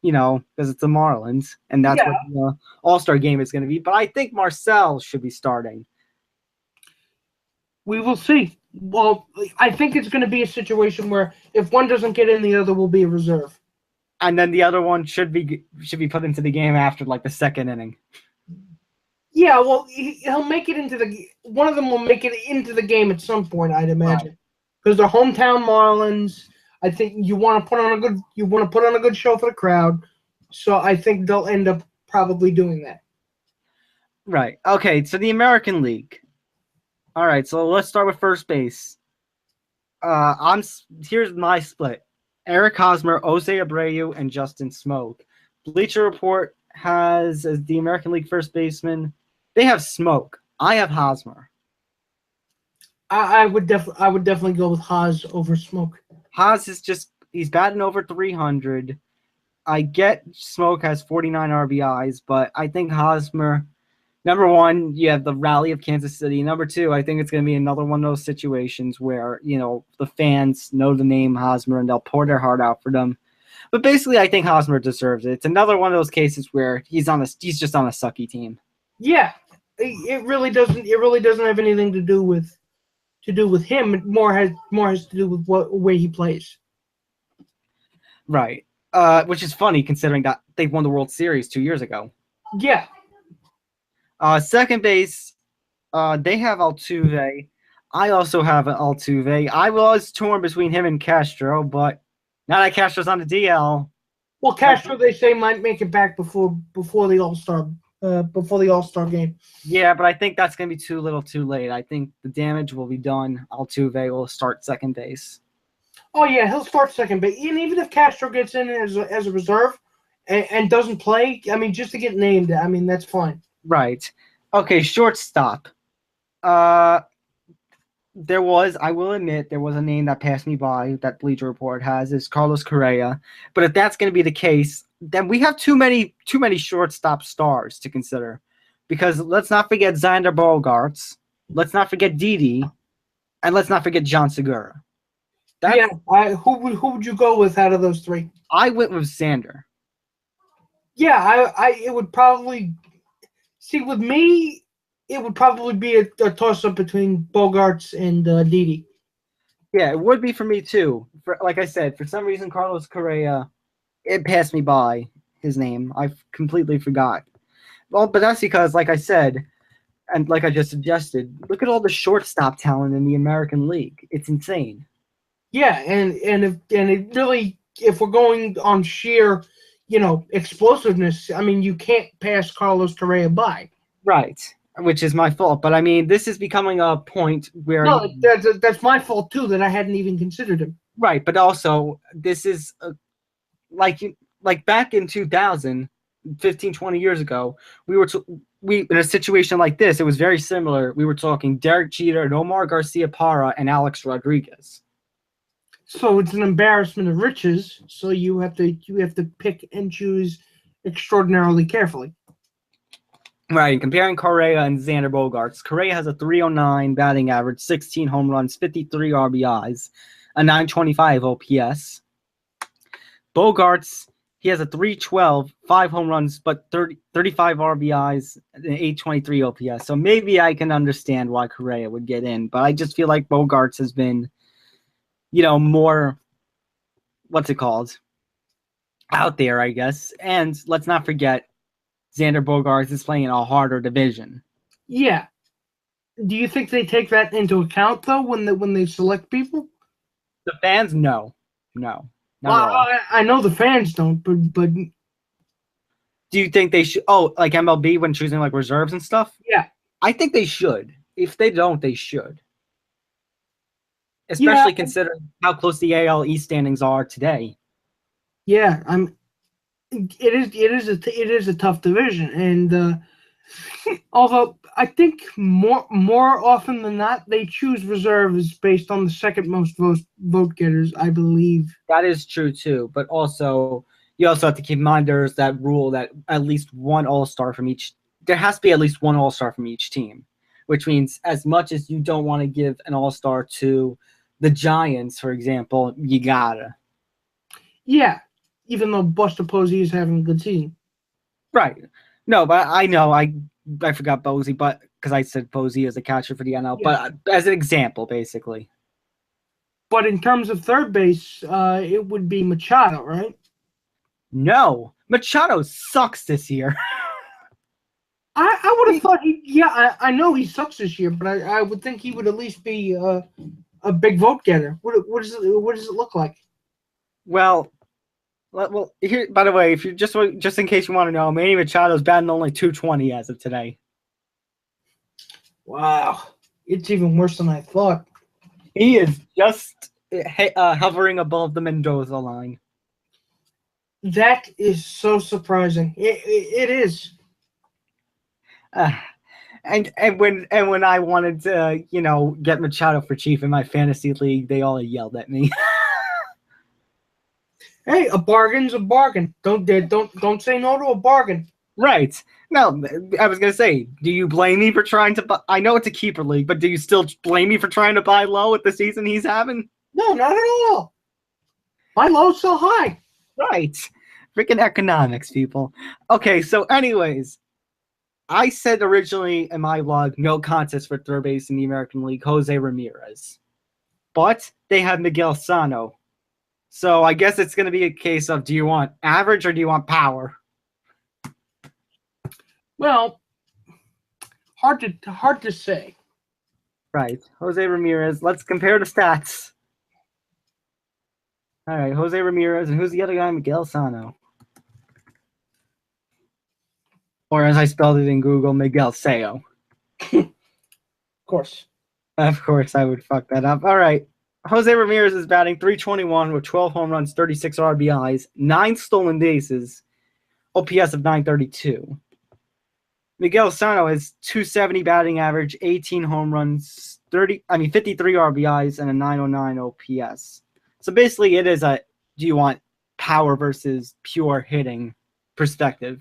because it's the Marlins, and that's what the All-Star Game is going to be. But I think Marcell should be starting. We will see. Well, I think it's going to be a situation where if one doesn't get in, the other will be a reserve. And then the other one should be put into the game after the second inning. Yeah, well, he'll make it into one of them will make it into the game at some point, I'd imagine. Because they're hometown Marlins. I think you want to put on a good show for the crowd. So I think they'll end up probably doing that. Right. Okay, so the American League. All right, so let's start with first base. Here's my split. Eric Hosmer, Jose Abreu, and Justin Smoke. Bleacher Report has as the American League first baseman. They have Smoke. I have Hosmer. I would definitely go with Hos over Smoke. Hos is he's batting over 300. I get Smoke has 49 RBIs, but I think Hosmer. Number one, you have the rally of Kansas City. Number two, I think it's going to be another one of those situations where, the fans know the name Hosmer and they'll pour their heart out for them. But basically, I think Hosmer deserves it. It's another one of those cases where he's just on a sucky team. Yeah, it really doesn't have anything to do with him. It more has to do with what way he plays. Right. Which is funny considering that they won the World Series 2 years ago. Yeah. Second base, they have Altuve. I also have Altuve. I was torn between him and Castro, but now that Castro's on the DL. Well, Castro, they say, might make it back before the All-Star game. Yeah, but I think that's going to be too little too late. I think the damage will be done. Altuve will start second base. Oh, yeah, he'll start second base. And even if Castro gets in as a reserve and doesn't play, just to get named, that's fine. Right. Okay, shortstop. I will admit, there was a name that passed me by that Bleacher Report has is Carlos Correa. But if that's going to be the case, then we have too many shortstop stars to consider. Because let's not forget Xander Bogaerts, let's not forget Didi, and let's not forget John Segura. Who would you go with out of those three? I went with Xander. Yeah, it would probably. See, with me, it would probably be a toss-up between Bogaerts and Didi. Yeah, it would be for me, too. Like I said, for some reason, Carlos Correa, it passed me by, his name. I completely forgot. Well, but that's because, like I said, and like I just suggested, look at all the shortstop talent in the American League. It's insane. Yeah, and it really, if we're going on sheer explosiveness, you can't pass Carlos Correa by. Right, which is my fault. But, this is becoming a point where... No, that's my fault, too, that I hadn't even considered him. Right, but also, this is... like back in 2000, 15, 20 years ago, we in a situation like this, it was very similar. We were talking Derek Jeter, Omar Garcia-Parra, and Alex Rodriguez. So it's an embarrassment of riches. So you have to pick and choose extraordinarily carefully. Right, comparing Correa and Xander Bogaerts. Correa has a 309 batting average, 16 home runs, 53 RBIs, a 925 OPS. Bogaerts, he has a 312, 5 home runs, but 35 RBIs, and 823 OPS. So maybe I can understand why Correa would get in, but I just feel like Bogaerts has been, more, what's it called, out there, I guess. And let's not forget, Xander Bogaerts is playing in a harder division. Yeah. Do you think they take that into account though when they select people? The fans, no. Not Well, at all. I know the fans don't, but Do you think they should? Oh, like MLB when choosing like reserves and stuff? yeah. I think they should. If they don't, they should. Especially considering how close the AL East standings are today. Yeah, it is a tough division, and although I think more often than not they choose reserves based on the second most vote getters, I believe. That is true too, but also you also have to keep in mind there's that rule that at least one All-Star from each. There has to be at least one All-Star from each team, which means as much as you don't want to give an All-Star to the Giants, for example, you gotta. Yeah, even though Buster Posey is having a good season. Right. No, but I know I forgot Posey, but because I said Posey as a catcher for the NL, Yeah. but as an example, basically. But in terms of third base, it would be Machado, right? No, Machado sucks this year. I would have thought I know he sucks this year, but I would think he would at least be a big vote getter. What does it look like? Well, here. By the way, if you just in case you want to know, Manny Machado's batting only 220 as of today. Wow, it's even worse than I thought. He is just hovering above the Mendoza line. That is so surprising. It is. And when I wanted to get Machado for chief in my fantasy league, they all yelled at me. Hey, a bargain's a bargain. Don't say no to a bargain. Right. No, I was gonna say, do you blame me for trying to buy? I know it's a keeper league, but do you still blame me for trying to buy low with the season he's having? No, not at all. My low's so high. Right. Freaking economics, people. Okay, so anyways, I said originally in my blog, no contest for third base in the American League, Jose Ramirez. But they have Miguel Sano. So I guess it's going to be a case of, do you want average or do you want power? Well, hard to say. Right. Jose Ramirez. Let's compare the stats. All right, Jose Ramirez. And who's the other guy? Miguel Sano. Or as I spelled it in Google, Miguel Sao. Of course. Of course, I would fuck that up. All right. Jose Ramirez is batting .321 with 12 home runs, 36 RBIs, 9 stolen bases, OPS of .932. Miguel Sano has .270 batting average, 18 home runs, 53 RBIs, and a .909 OPS. So basically, it is a do you want power versus pure hitting perspective.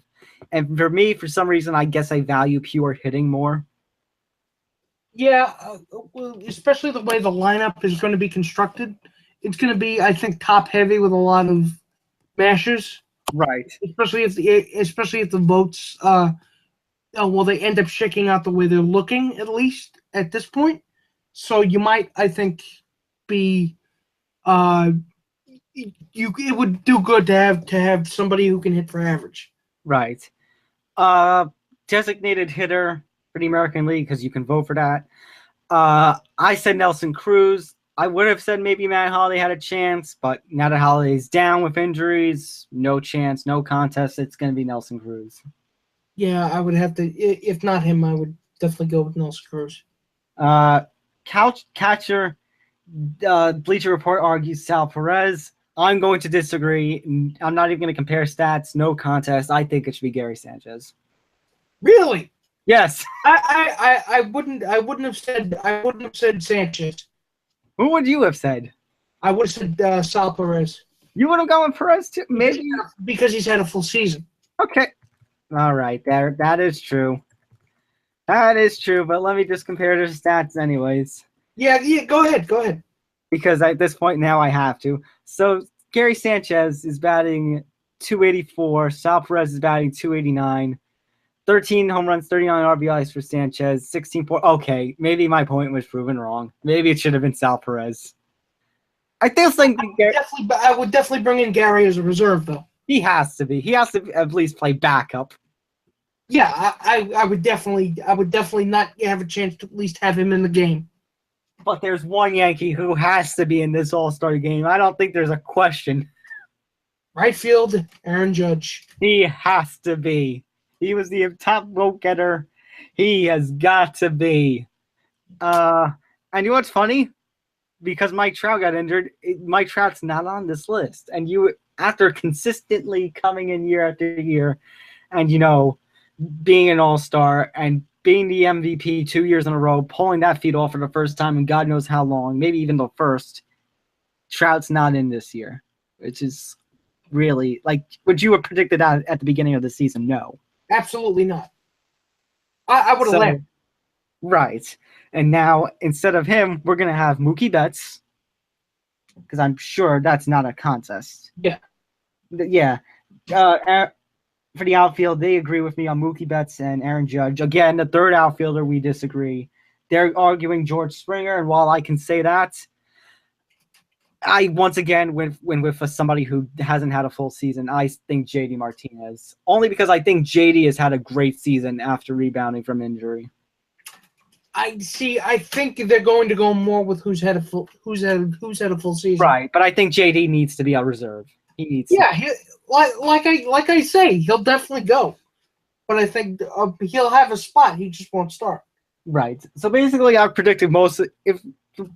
And for me, for some reason, I guess I value pure hitting more. Yeah, well, especially the way the lineup is going to be constructed. It's going to be, I think, top heavy with a lot of mashers. Right. Especially if the votes, they end up shaking out the way they're looking, at least at this point. So you might, I think, be, it would do good to have somebody who can hit for average. Right. Designated hitter for the American League because you can vote for that. I said Nelson Cruz. I would have said maybe Matt Holliday had a chance, but now that Holliday's down with injuries, no chance, no contest. It's going to be Nelson Cruz. Yeah, I would have to. If not him, I would definitely go with Nelson Cruz. Catcher, Bleacher Report argues Sal Perez. I'm going to disagree. I'm not even going to compare stats. No contest. I think it should be Gary Sanchez. Really? Yes. I wouldn't have said Sanchez. Who would you have said? I would have said Sal Perez. You would have gone with Perez too? Maybe because he's had a full season. Okay. All right. That is true. That is true, but let me just compare their stats anyways. Yeah, go ahead. Because at this point now I have to. So Gary Sanchez is batting .284. Sal Perez is batting .289. 13 home runs, 39 RBIs for Sanchez. 16 points. Okay, maybe my point was proven wrong. Maybe it should have been Sal Perez. I would definitely bring in Gary as a reserve, though. He has to be. He has to at least play backup. Yeah, I would definitely not have a chance to at least have him in the game. But there's one Yankee who has to be in this All-Star game. I don't think there's a question. Right field, Aaron Judge. He has to be. He was the top vote getter. He has got to be. And you know what's funny? Because Mike Trout got injured, Mike Trout's not on this list. And after consistently coming in year after year and, being an all-star and being the MVP 2 years in a row, pulling that feat off for the first time in God knows how long, maybe even the first, Trout's not in this year, which is really, would you have predicted that at the beginning of the season? No. Absolutely not. I would have laughed. Right. And now, instead of him, we're going to have Mookie Betts, because I'm sure that's not a contest. Yeah. Yeah. For the outfield, they agree with me on Mookie Betts and Aaron Judge. Again, the third outfielder, we disagree. They're arguing George Springer, and while I can say that, I once again went with somebody who hasn't had a full season. I think JD Martinez, only because I think JD has had a great season after rebounding from injury. I think they're going to go more with who's had a full season. Right, but I think JD needs to be a reserve. He needs. Yeah, like I say, he'll definitely go, but I think he'll have a spot. He just won't start. Right. So basically, I've predicted if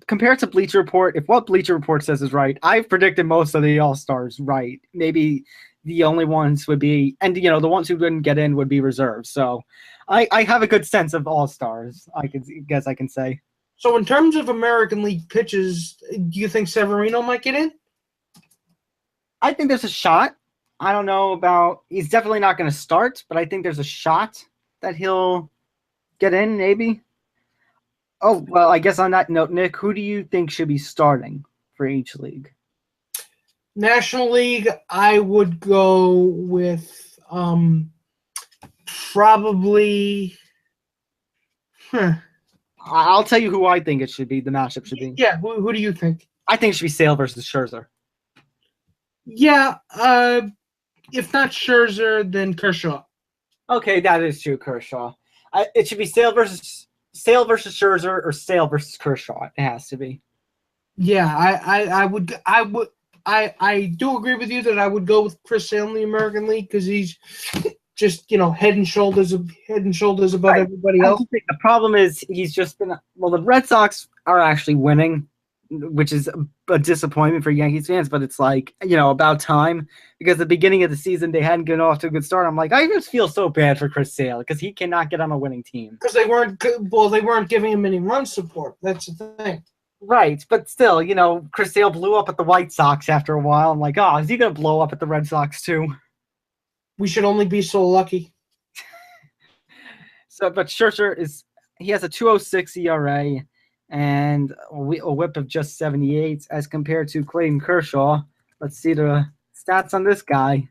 compared to Bleacher Report, if what Bleacher Report says is right, I've predicted most of the All-Stars right. Maybe the only ones would be, and the ones who wouldn't get in would be reserved. So I have a good sense of All-Stars, I can say. So in terms of American League pitches, do you think Severino might get in? I think there's a shot. I don't know about, he's definitely not going to start, but I think there's a shot that he'll get in, maybe. Oh, well, I guess on that note, Nick, who do you think should be starting for each league? National League, I would go with probably. I'll tell you who I think it should be. The matchup should be. Yeah, who do you think? I think it should be Sale versus Scherzer. Yeah, if not Scherzer, then Kershaw. Okay, that is true, Kershaw. It should be Sale versus Scherzer or Sale versus Kershaw. It has to be. Yeah, I do agree with you that I would go with Chris Sale in the American League because he's just head and shoulders above everybody else. The problem is he's just been the Red Sox are actually winning, which is a disappointment for Yankees fans, but it's about time because at the beginning of the season they hadn't gotten off to a good start. I'm like, I just feel so bad for Chris Sale because he cannot get on a winning team. Because they weren't giving him any run support. That's the thing. Right, but still, Chris Sale blew up at the White Sox after a while. I'm like, oh, is he going to blow up at the Red Sox too? We should only be so lucky. But Scherzer he has a 2.06 ERA and a whip of just 78 as compared to Clayton Kershaw. Let's see the stats on this guy.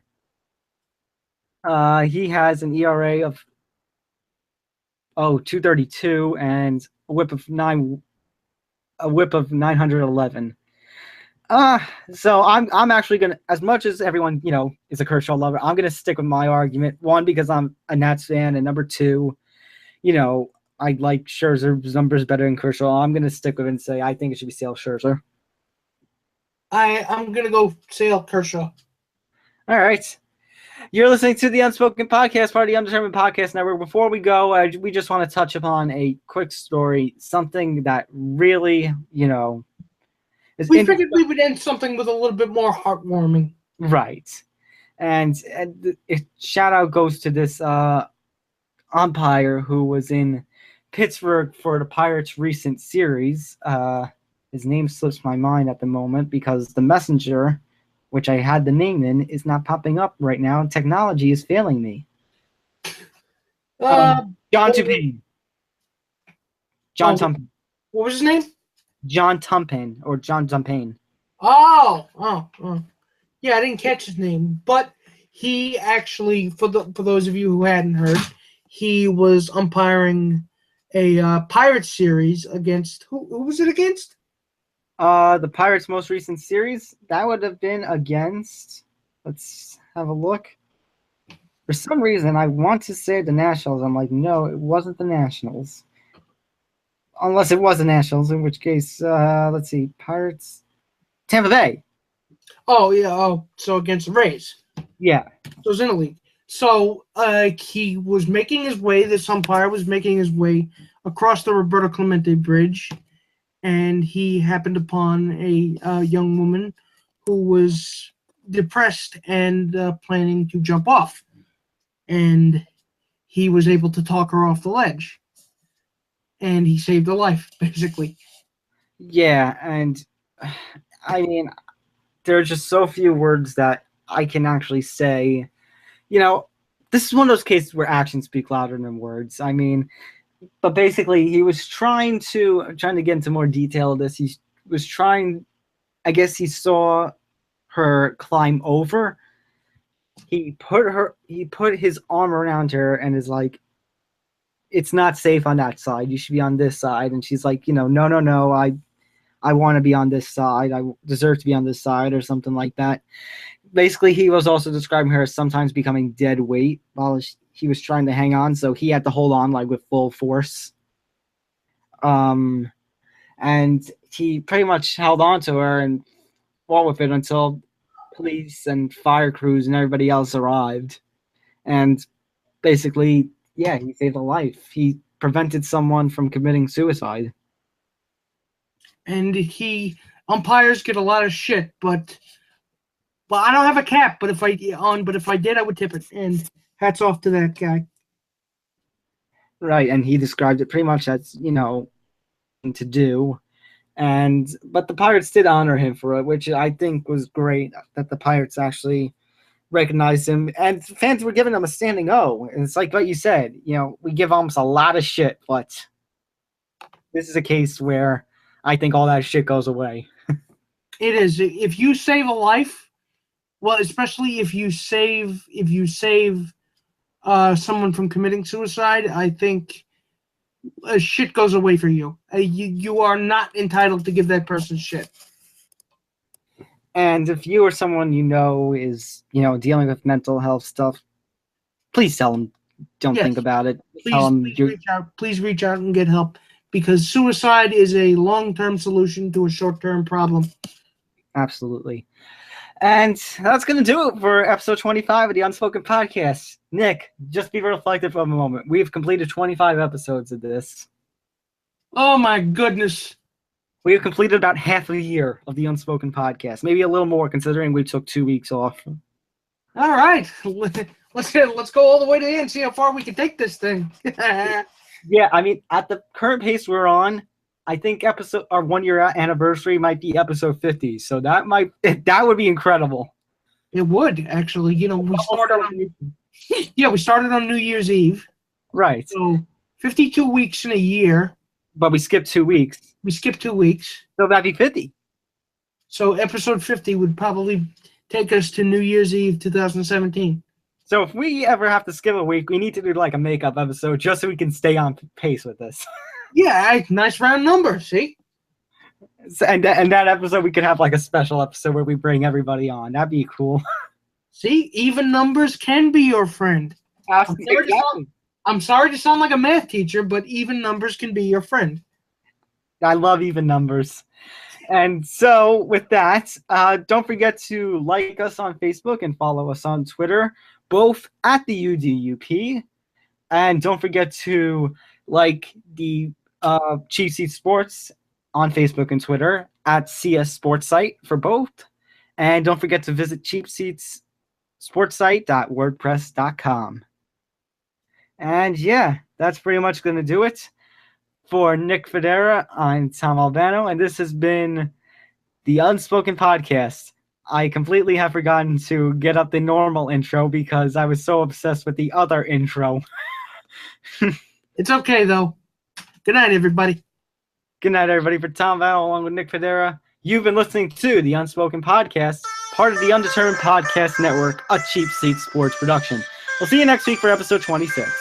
He has an ERA of 2.32 and a whip of 911. So I'm actually gonna, as much as everyone is a Kershaw lover, I'm gonna stick with my argument. One, because I'm a Nats fan, and number two, I like Scherzer's numbers better than Kershaw. I'm gonna stick with it and say I think it should be Sale Scherzer. I'm gonna go Sale Kershaw. All right. You're listening to the Unspoken Podcast, part of the Undetermined Podcast Network. Before we go, we just want to touch upon a quick story, something that really, we figured we would end something with a little bit more heartwarming. Right. And shout out goes to this umpire who was in Pittsburgh for the Pirates' recent series. His name slips my mind at the moment because the messenger, which I had the name in, is not popping up right now. Technology is failing me. John Tupin. John Tumpin. What was his name? John Tumpin or John Tumpin. Oh. Yeah, I didn't catch his name, but he actually, for those of you who hadn't heard, he was umpiring a Pirates series against who was it against? The Pirates' most recent series, that would have been against, let's have a look. For some reason, I want to say the Nationals. I'm like, no, it wasn't the Nationals. Unless it was the Nationals, in which case, let's see, Pirates, Tampa Bay. Oh, yeah, so against the Rays. Yeah. So it was in a league. So he was making his way, this umpire was making his way across the Roberto Clemente Bridge, and he happened upon a young woman who was depressed and planning to jump off. And he was able to talk her off the ledge. And he saved her life, basically. Yeah, and I mean, there are just so few words that I can actually say. You know, this is one of those cases where actions speak louder than words. I mean, but basically, he was trying to get into more detail of this. He was trying, I guess he saw her climb over. He put his arm around her and is like, it's not safe on that side. You should be on this side. And she's like, no, I want to be on this side. I deserve to be on this side or something like that. Basically, he was also describing her as sometimes becoming dead weight while he was trying to hang on. So he had to hold on like with full force. And he pretty much held on to her and fought with it until police and fire crews and everybody else arrived. And basically, yeah, he saved a life. He prevented someone from committing suicide. And umpires get a lot of shit, but I don't have a cap. But if I did, I would tip it. And hats off to that guy. Right, and he described it pretty much as to do, but the Pirates did honor him for it, which I think was great. That the Pirates actually recognized him, and fans were giving him a standing O. And it's like what you said, we give almost a lot of shit, but this is a case where I think all that shit goes away. It is. If you save a life, well, especially if you save someone from committing suicide, I think shit goes away for you. You are not entitled to give that person shit. And if you or someone is dealing with mental health stuff, please tell them. Don't think about it. Please reach out and get help, because suicide is a long-term solution to a short-term problem. Absolutely. And that's going to do it for episode 25 of the Unspoken Podcast. Nick, just be reflective for a moment. We've completed 25 episodes of this. Oh, my goodness. We have completed about half a year of the Unspoken Podcast. Maybe a little more, considering we took 2 weeks off. All right. Let's go all the way to the end and see how far we can take this thing. Yeah, I mean, at the current pace we're on, I think our 1 year anniversary might be episode 50. So that would be incredible. It would, actually. We started on New Year's Eve. Right. So 52 weeks in a year. But we skipped 2 weeks. So that'd be 50. So episode 50 would probably take us to New Year's Eve 2017. So if we ever have to skip a week, we need to do like a makeup episode just so we can stay on pace with this. Yeah, nice round number, see? And that episode, we could have like a special episode where we bring everybody on. That'd be cool. See, even numbers can be your friend. I'm sorry to sound like a math teacher, but even numbers can be your friend. I love even numbers. And so with that, don't forget to like us on Facebook and follow us on Twitter, both at the UDUP. And don't forget to like the Cheap Seat Sports on Facebook and Twitter at CS Sports Site for both. And don't forget to visit cheapseatsportsite.wordpress.com. And yeah, that's pretty much going to do it. For Nick Federa, I'm Tom Albano, and this has been the Unspoken Podcast. I completely have forgotten to get up the normal intro because I was so obsessed with the other intro. It's okay, though. Good night, everybody. Good night, everybody. For Tom Val, along with Nick Federa, you've been listening to the Unspoken Podcast, part of the Undetermined Podcast Network, a Cheap Seat Sports production. We'll see you next week for episode 26.